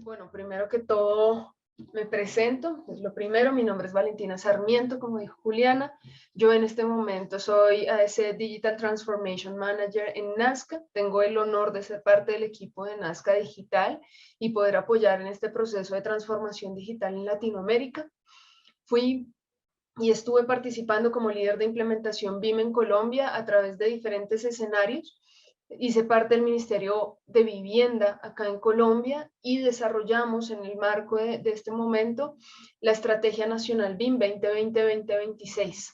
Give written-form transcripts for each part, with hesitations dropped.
Bueno, primero que todo me presento, es lo primero, mi nombre es Valentina Sarmiento, como dijo Juliana. Yo en este momento soy AS Digital Transformation Manager en Nazca. Tengo el honor de ser parte del equipo de Nazca Digital y poder apoyar en este proceso de transformación digital en Latinoamérica. Fui y estuve participando como líder de implementación BIM en Colombia a través de diferentes escenarios. Hice parte del Ministerio de Vivienda acá en Colombia y desarrollamos en el marco de este momento la Estrategia Nacional BIM 2020-2026.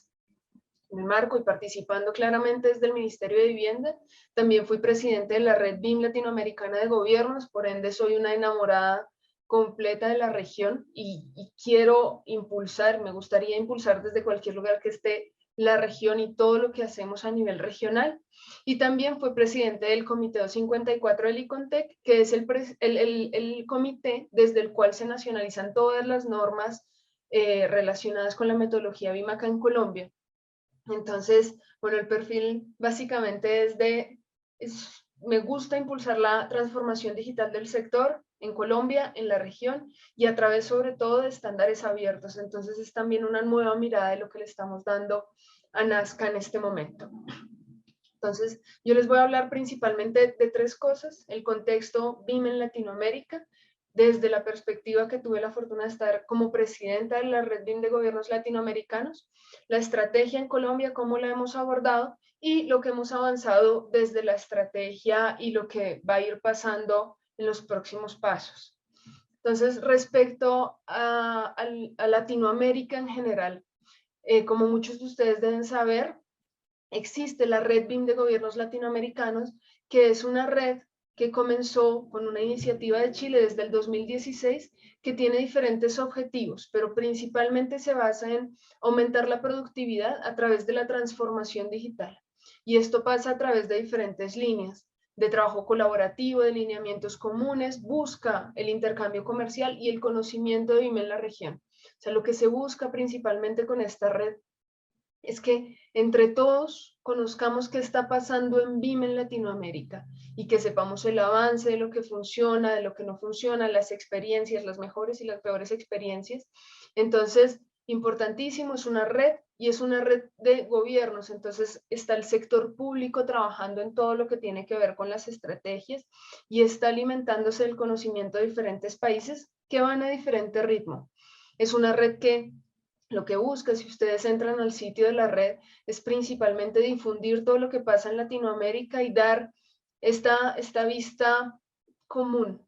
En el marco y participando claramente desde el Ministerio de Vivienda, también fui presidente de la Red BIM Latinoamericana de Gobiernos, por ende soy una enamorada completa de la región y quiero impulsar, me gustaría impulsar desde cualquier lugar que esté la región y todo lo que hacemos a nivel regional. Y también fue presidente del Comité 54 del ICONTEC, que es el comité desde el cual se nacionalizan todas las normas relacionadas con la metodología BIM acá en Colombia. Entonces, bueno, el perfil básicamente me gusta impulsar la transformación digital del sector en Colombia, en la región y a través sobre todo de estándares abiertos. Entonces es también una nueva mirada de lo que le estamos dando a Nazca en este momento. Entonces, yo les voy a hablar principalmente de tres cosas: el contexto BIM en Latinoamérica, desde la perspectiva que tuve la fortuna de estar como presidenta de la Red BIM de Gobiernos Latinoamericanos, la estrategia en Colombia, cómo la hemos abordado y lo que hemos avanzado desde la estrategia y lo que va a ir pasando en los próximos pasos. Entonces, respecto a Latinoamérica en general, como muchos de ustedes deben saber, existe la Red BIM de Gobiernos Latinoamericanos, que es una red que comenzó con una iniciativa de Chile desde el 2016, que tiene diferentes objetivos, pero principalmente se basa en aumentar la productividad a través de la transformación digital. Y esto pasa a través de diferentes líneas de trabajo colaborativo, de lineamientos comunes, busca el intercambio comercial y el conocimiento de BIM en la región. O sea, lo que se busca principalmente con esta red es que entre todos conozcamos qué está pasando en BIM en Latinoamérica y que sepamos el avance de lo que funciona, de lo que no funciona, las experiencias, las mejores y las peores experiencias. Entonces, importantísimo, es una red y es una red de gobiernos. Entonces, está el sector público trabajando en todo lo que tiene que ver con las estrategias y está alimentándose del conocimiento de diferentes países que van a diferente ritmo. Es una red que lo que busca, si ustedes entran al sitio de la red, es principalmente difundir todo lo que pasa en Latinoamérica y dar esta vista común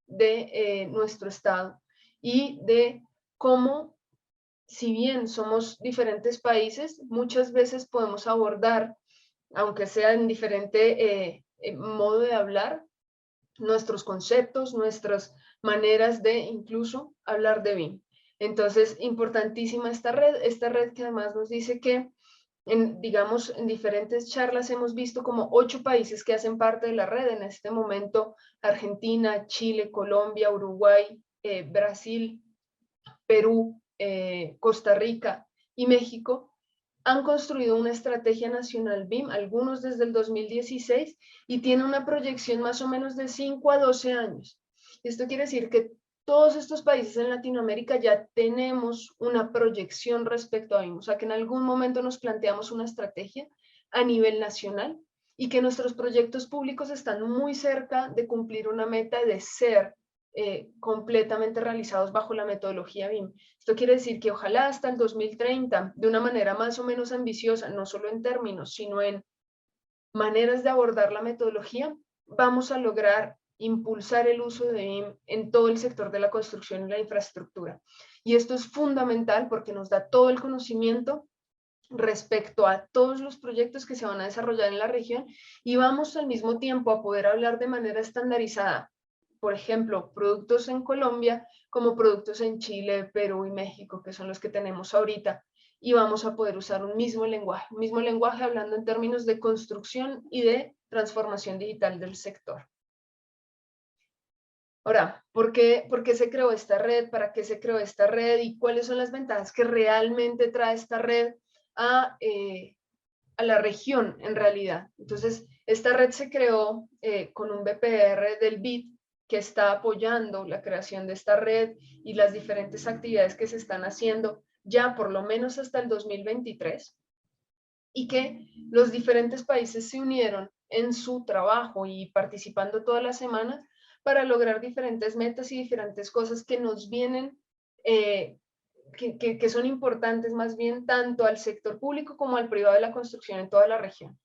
de nuestro estado y de cómo, si bien somos diferentes países, muchas veces podemos abordar, aunque sea en diferente modo de hablar, nuestros conceptos, nuestras maneras de incluso hablar de BIM. Entonces, importantísima esta red que además nos dice que, digamos, en diferentes charlas hemos visto como 8 países que hacen parte de la red. En este momento, Argentina, Chile, Colombia, Uruguay, Brasil, Perú, Costa Rica y México han construido una estrategia nacional BIM, algunos desde el 2016, y tiene una proyección más o menos de 5 a 12 años. Esto quiere decir que todos estos países en Latinoamérica ya tenemos una proyección respecto a BIM, o sea que en algún momento nos planteamos una estrategia a nivel nacional y que nuestros proyectos públicos están muy cerca de cumplir una meta de ser completamente realizados bajo la metodología BIM. Esto quiere decir que ojalá hasta el 2030, de una manera más o menos ambiciosa, no solo en términos, sino en maneras de abordar la metodología, vamos a lograr impulsar el uso de BIM en todo el sector de la construcción y la infraestructura. Y esto es fundamental porque nos da todo el conocimiento respecto a todos los proyectos que se van a desarrollar en la región y vamos al mismo tiempo a poder hablar de manera estandarizada, por ejemplo, productos en Colombia como productos en Chile, Perú y México, que son los que tenemos ahorita, y vamos a poder usar un mismo lenguaje hablando en términos de construcción y de transformación digital del sector. Ahora, ¿por qué se creó esta red? ¿Para qué se creó esta red? ¿Y cuáles son las ventajas que realmente trae esta red a la región en realidad? Entonces, esta red se creó con un BPR del BID, que está apoyando la creación de esta red y las diferentes actividades que se están haciendo ya por lo menos hasta el 2023, y que los diferentes países se unieron en su trabajo y participando todas las semanas para lograr diferentes metas y diferentes cosas que nos vienen, que son importantes más bien tanto al sector público como al privado de la construcción en toda la región.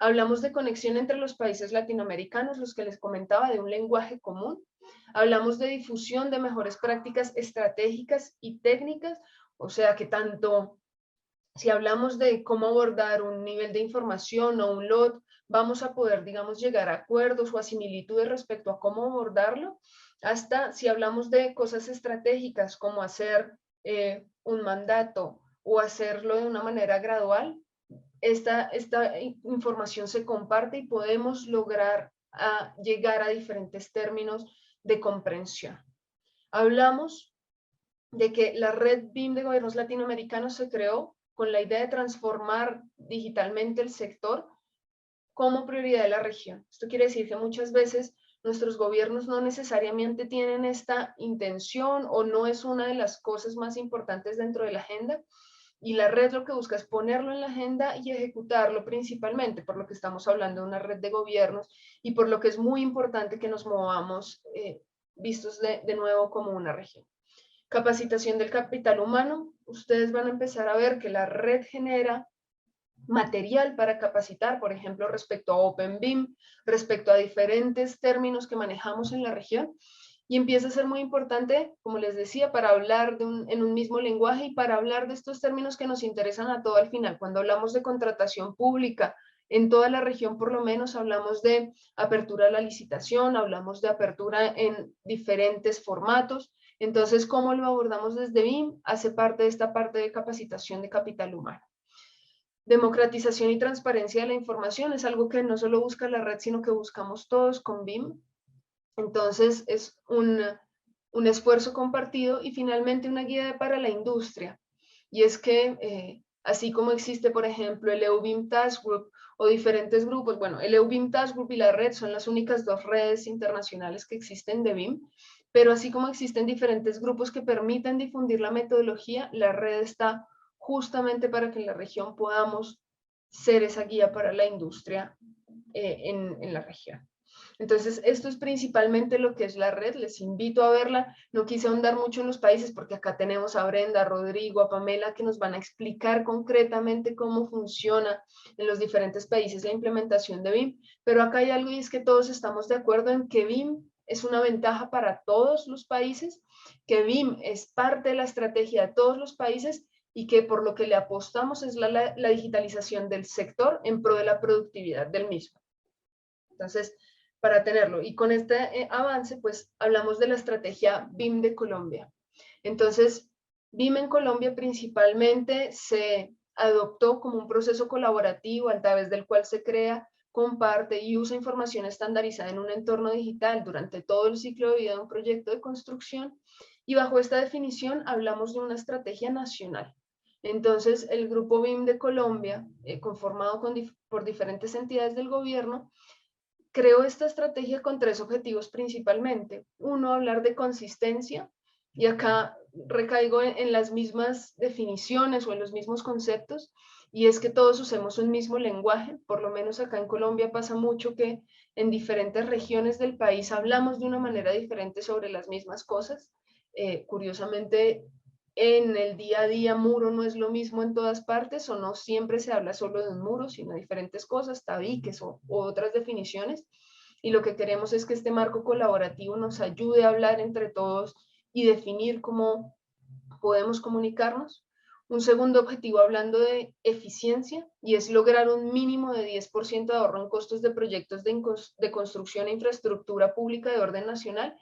Hablamos de conexión entre los países latinoamericanos, los que les comentaba, de un lenguaje común. Hablamos de difusión de mejores prácticas estratégicas y técnicas, o sea que tanto si hablamos de cómo abordar un nivel de información o un lot, vamos a poder, digamos, llegar a acuerdos o a similitudes respecto a cómo abordarlo, hasta si hablamos de cosas estratégicas como hacer un mandato o hacerlo de una manera gradual, esta información se comparte y podemos lograr llegar a diferentes términos de comprensión. Hablamos de que la red BIM de gobiernos latinoamericanos se creó con la idea de transformar digitalmente el sector como prioridad de la región. Esto quiere decir que muchas veces nuestros gobiernos no necesariamente tienen esta intención o no es una de las cosas más importantes dentro de la agenda, y la red lo que busca es ponerlo en la agenda y ejecutarlo principalmente, por lo que estamos hablando de una red de gobiernos y por lo que es muy importante que nos movamos vistos de nuevo como una región. Capacitación del capital humano. Ustedes van a empezar a ver que la red genera material para capacitar, por ejemplo, respecto a OpenBIM, respecto a diferentes términos que manejamos en la región, y empieza a ser muy importante, como les decía, para hablar en un mismo lenguaje y para hablar de estos términos que nos interesan a todo al final. Cuando hablamos de contratación pública, en toda la región por lo menos hablamos de apertura a la licitación, hablamos de apertura en diferentes formatos. Entonces, ¿cómo lo abordamos desde BIM? Hace parte de esta parte de capacitación de capital humano. Democratización y transparencia de la información es algo que no solo busca la red, sino que buscamos todos con BIM. Entonces, es un esfuerzo compartido y finalmente una guía para la industria. Y es que, así como existe, por ejemplo, el EUBIM Task Group o diferentes grupos, bueno, el EUBIM Task Group y la red son las únicas dos redes internacionales que existen de BIM, pero así como existen diferentes grupos que permiten difundir la metodología, la red está justamente para que en la región podamos ser esa guía para la industria en la región. Entonces, esto es principalmente lo que es la red. Les invito a verla. No quise ahondar mucho en los países porque acá tenemos a Brenda, a Rodrigo, a Pamela, que nos van a explicar concretamente cómo funciona en los diferentes países la implementación de BIM. Pero acá hay algo y es que todos estamos de acuerdo en que BIM es una ventaja para todos los países, que BIM es parte de la estrategia de todos los países y que por lo que le apostamos es la digitalización del sector en pro de la productividad del mismo. Entonces, para tenerlo. Y con este avance, pues hablamos de la estrategia BIM de Colombia. Entonces, BIM en Colombia principalmente se adoptó como un proceso colaborativo a través del cual se crea, comparte y usa información estandarizada en un entorno digital durante todo el ciclo de vida de un proyecto de construcción. Y bajo esta definición hablamos de una estrategia nacional. Entonces, el grupo BIM de Colombia, conformado por diferentes entidades del gobierno, creó esta estrategia con tres objetivos principalmente. Uno, hablar de consistencia, y acá recaigo en las mismas definiciones o en los mismos conceptos, y es que todos usemos un mismo lenguaje. Por lo menos acá en Colombia pasa mucho que en diferentes regiones del país hablamos de una manera diferente sobre las mismas cosas. Curiosamente, en el día a día muro no es lo mismo en todas partes, o no siempre se habla solo de un muro, sino de diferentes cosas, tabiques o otras definiciones. Y lo que queremos es que este marco colaborativo nos ayude a hablar entre todos y definir cómo podemos comunicarnos. Un segundo objetivo hablando de eficiencia, y es lograr un mínimo de 10% de ahorro en costos de proyectos de construcción e infraestructura pública de orden nacional.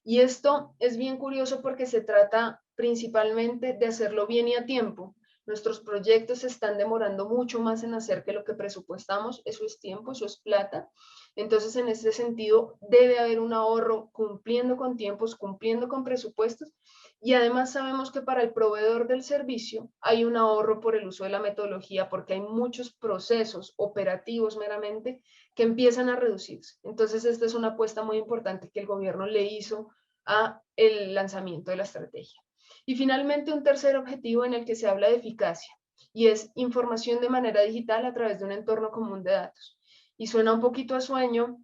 Y esto es bien curioso porque se trata principalmente de hacerlo bien y a tiempo. Nuestros proyectos se están demorando mucho más en hacer que lo que presupuestamos. Eso es tiempo, eso es plata. Entonces, en ese sentido, debe haber un ahorro cumpliendo con tiempos, cumpliendo con presupuestos. Y además sabemos que para el proveedor del servicio hay un ahorro por el uso de la metodología, porque hay muchos procesos operativos meramente que empiezan a reducirse. Entonces, esta es una apuesta muy importante que el gobierno le hizo a el lanzamiento de la estrategia. Y finalmente, un tercer objetivo en el que se habla de eficacia, y es información de manera digital a través de un entorno común de datos. Y suena un poquito a sueño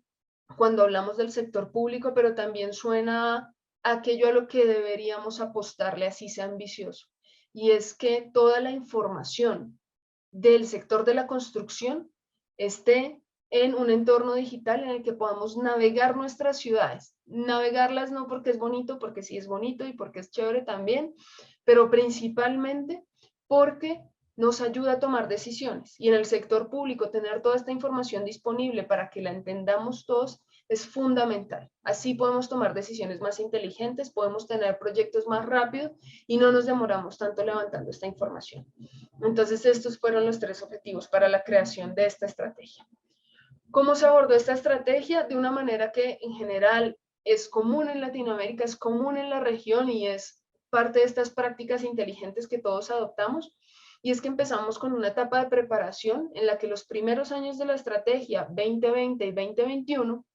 cuando hablamos del sector público, pero también suena a aquello a lo que deberíamos apostarle, así sea ambicioso. Y es que toda la información del sector de la construcción esté en un entorno digital en el que podamos navegar nuestras ciudades. Navegarlas no porque es bonito, porque sí es bonito y porque es chévere también, pero principalmente porque nos ayuda a tomar decisiones. Y en el sector público tener toda esta información disponible para que la entendamos todos es fundamental. Así podemos tomar decisiones más inteligentes, podemos tener proyectos más rápido y no nos demoramos tanto levantando esta información. Entonces, estos fueron los 3 objetivos para la creación de esta estrategia. ¿Cómo se abordó esta estrategia? De una manera que en general es común en Latinoamérica, es común en la región y es parte de estas prácticas inteligentes que todos adoptamos. Y es que empezamos con una etapa de preparación en la que los primeros años de la estrategia 2020 y 2021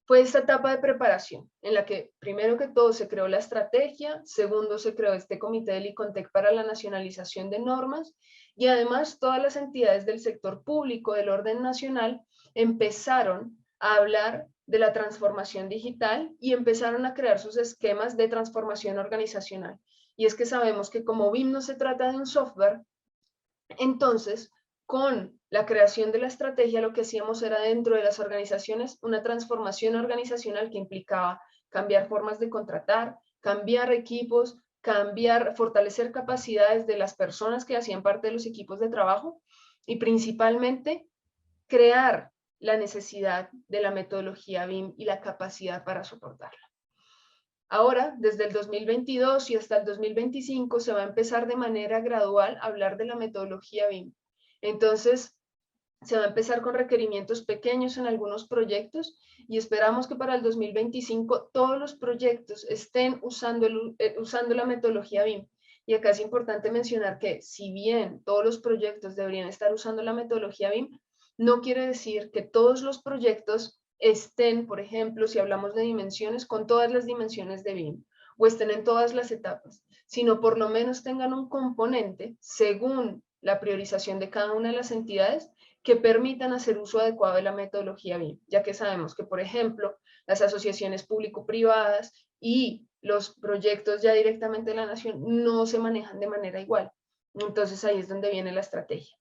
fue esta etapa de preparación en la que primero que todo se creó la estrategia, segundo se creó este comité del ICONTEC para la nacionalización de normas y además todas las entidades del sector público del orden nacional empezaron a hablar de la transformación digital y empezaron a crear sus esquemas de transformación organizacional. Y es que sabemos que como BIM no se trata de un software, entonces con la creación de la estrategia lo que hacíamos era dentro de las organizaciones una transformación organizacional que implicaba cambiar formas de contratar, cambiar equipos, fortalecer capacidades de las personas que hacían parte de los equipos de trabajo y principalmente crear la necesidad de la metodología BIM y la capacidad para soportarla. Ahora, desde el 2022 y hasta el 2025, se va a empezar de manera gradual a hablar de la metodología BIM. Entonces, se va a empezar con requerimientos pequeños en algunos proyectos y esperamos que para el 2025 todos los proyectos estén usando la metodología BIM. Y acá es importante mencionar que si bien todos los proyectos deberían estar usando la metodología BIM, no quiere decir que todos los proyectos estén, por ejemplo, si hablamos de dimensiones, con todas las dimensiones de BIM o estén en todas las etapas, sino por lo menos tengan un componente según la priorización de cada una de las entidades que permitan hacer uso adecuado de la metodología BIM, ya que sabemos que, por ejemplo, las asociaciones público-privadas y los proyectos ya directamente de la nación no se manejan de manera igual. Entonces ahí es donde viene la estrategia.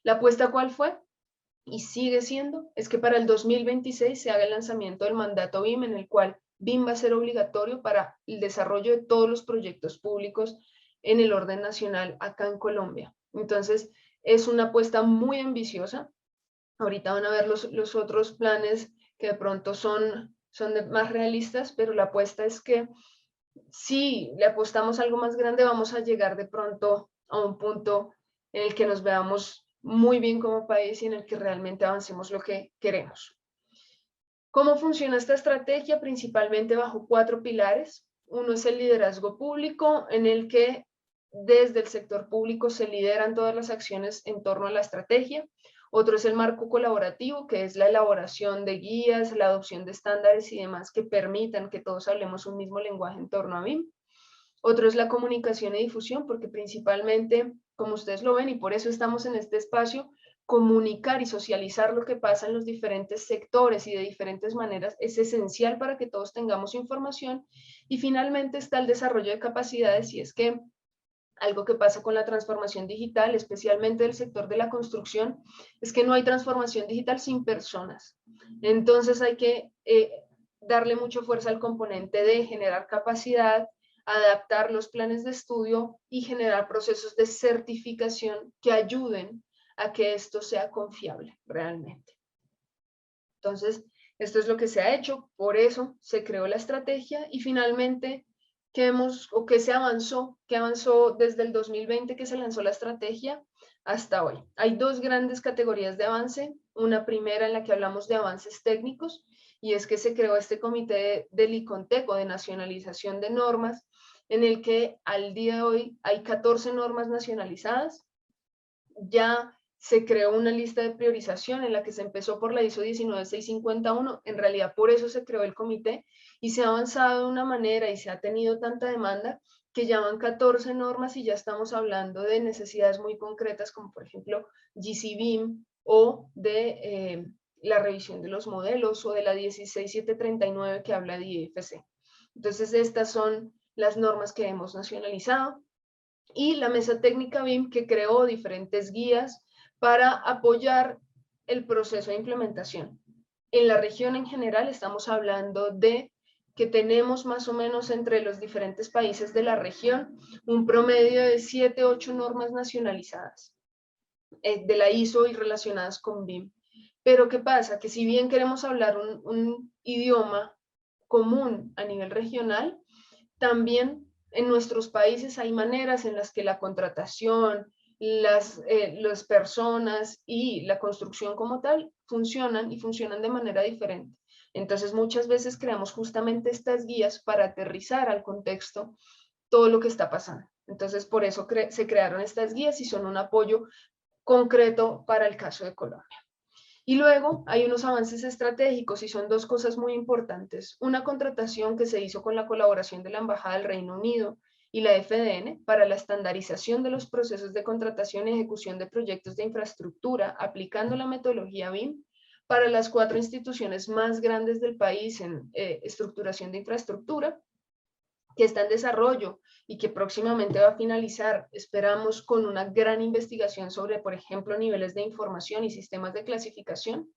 ¿La apuesta cuál fue? Y sigue siendo, es que para el 2026 se haga el lanzamiento del mandato BIM en el cual BIM va a ser obligatorio para el desarrollo de todos los proyectos públicos en el orden nacional acá en Colombia. Entonces, es una apuesta muy ambiciosa. Ahorita van a ver los otros planes que de pronto son más realistas, pero la apuesta es que si le apostamos algo más grande, vamos a llegar de pronto a un punto en el que nos veamos muy bien como país y en el que realmente avancemos lo que queremos. ¿Cómo funciona esta estrategia? Principalmente bajo 4 pilares. Uno es el liderazgo público, en el que desde el sector público se lideran todas las acciones en torno a la estrategia. Otro es el marco colaborativo, que es la elaboración de guías, la adopción de estándares y demás que permitan que todos hablemos un mismo lenguaje en torno a BIM. Otro es la comunicación y difusión, porque principalmente, como ustedes lo ven, y por eso estamos en este espacio, comunicar y socializar lo que pasa en los diferentes sectores y de diferentes maneras es esencial para que todos tengamos información. Y finalmente está el desarrollo de capacidades, y es que algo que pasa con la transformación digital, especialmente del sector de la construcción, es que no hay transformación digital sin personas. Entonces hay que darle mucha fuerza al componente de generar capacidad, adaptar los planes de estudio y generar procesos de certificación que ayuden a que esto sea confiable realmente. Entonces, esto es lo que se ha hecho, por eso se creó la estrategia y finalmente que se avanzó, que avanzó desde el 2020 que se lanzó la estrategia hasta hoy. Hay dos grandes categorías de avance. Una primera en la que hablamos de avances técnicos, y es que se creó este comité del ICONTEC, o de nacionalización de normas, en el que al día de hoy hay 14 normas nacionalizadas. Ya se creó una lista de priorización en la que se empezó por la ISO 19651, en realidad por eso se creó el comité, y se ha avanzado de una manera y se ha tenido tanta demanda que ya van 14 normas y ya estamos hablando de necesidades muy concretas, como por ejemplo GCBIM o de la revisión de los modelos, o de la 16739 que habla de IFC. Entonces estas son las normas que hemos nacionalizado. Y la mesa técnica BIM, que creó diferentes guías para apoyar el proceso de implementación. En la región en general estamos hablando de que tenemos más o menos entre los diferentes países de la región un promedio de 7, 8 normas nacionalizadas de la ISO y relacionadas con BIM. Pero ¿qué pasa? Que si bien queremos hablar un idioma común a nivel regional, también en nuestros países hay maneras en las que la contratación, las personas y la construcción como tal funcionan, y funcionan de manera diferente. Entonces muchas veces creamos justamente estas guías para aterrizar al contexto todo lo que está pasando. Entonces por eso se crearon estas guías y son un apoyo concreto para el caso de Colombia. Y luego hay unos avances estratégicos, y son dos cosas muy importantes. Una contratación que se hizo con la colaboración de la Embajada del Reino Unido y la FDN para la estandarización de los procesos de contratación y ejecución de proyectos de infraestructura, aplicando la metodología BIM para las 4 instituciones más grandes del país en estructuración de infraestructura, que está en desarrollo y que próximamente va a finalizar, esperamos, con una gran investigación sobre, por ejemplo, niveles de información y sistemas de clasificación.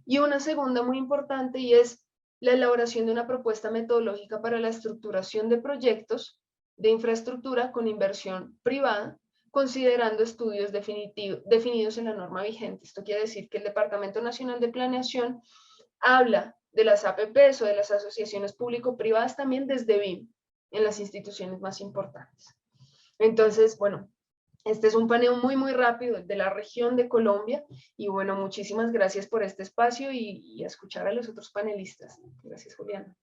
Y una segunda muy importante, y es la elaboración de una propuesta metodológica para la estructuración de proyectos de infraestructura con inversión privada, considerando estudios definidos en la norma vigente. Esto quiere decir que el Departamento Nacional de Planeación habla de las APPs o de las asociaciones público-privadas también desde BIM, en las instituciones más importantes. Entonces, bueno, este es un paneo muy, muy rápido de la región de Colombia, y bueno, muchísimas gracias por este espacio y a escuchar a los otros panelistas. Gracias, Juliana.